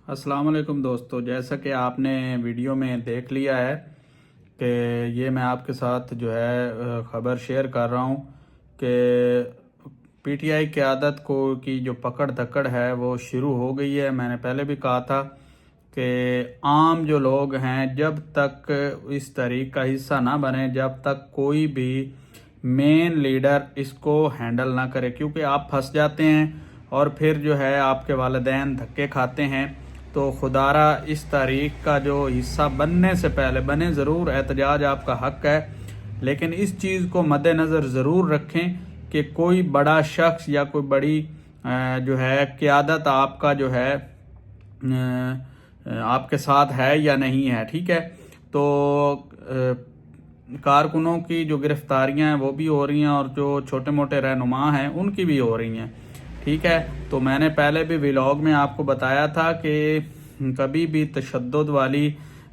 अस्सलाम वालेकुम दोस्तों, जैसा कि आपने वीडियो में देख लिया है कि ये मैं आपके साथ जो है ख़बर शेयर कर रहा हूँ कि पीटीआई क़यादत को की जो पकड़ धकड़ है वो शुरू हो गई है। मैंने पहले भी कहा था कि आम जो लोग हैं जब तक इस तहरीक का हिस्सा ना बने, जब तक कोई भी मेन लीडर इसको हैंडल ना करे, क्योंकि आप फंस जाते हैं और फिर जो है आपके वालिदैन धक्के खाते हैं। तो खुदारा इस तारीख का जो हिस्सा बनने से पहले बने, ज़रूर एहतजाज आपका हक है, लेकिन इस चीज़ को मद्देनज़र ज़रूर रखें कि कोई बड़ा शख्स या कोई बड़ी जो है क़यादत आपका जो है आपके साथ है या नहीं है। ठीक है, तो कारकुनों की जो गिरफ्तारियां हैं वो भी हो रही हैं और जो छोटे मोटे रहनुमा हैं उनकी भी हो रही हैं। ठीक है, तो मैंने पहले भी व्लॉग में आपको बताया था कि कभी भी तशद्दुद वाली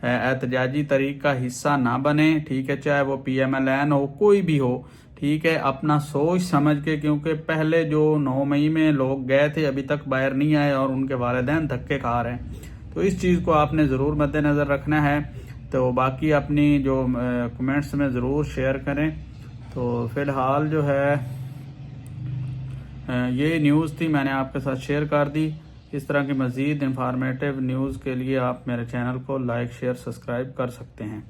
एहतजाजी तरीक़ का हिस्सा ना बने। ठीक है, चाहे वो PMLN हो, कोई भी हो। ठीक है, अपना सोच समझ के, क्योंकि पहले जो 9 मई में लोग गए थे अभी तक बाहर नहीं आए और उनके वालिदैन धक्के खा रहे हैं। तो इस चीज़ को आपने ज़रूर मद्देनज़र रखना है। तो बाकी अपनी जो कमेंट्स में ज़रूर शेयर करें। तो फ़िलहाल जो है ये न्यूज़ थी, मैंने आपके साथ शेयर कर दी। इस तरह की मज़ीद इंफॉर्मेटिव न्यूज़ के लिए आप मेरे चैनल को लाइक शेयर सब्सक्राइब कर सकते हैं।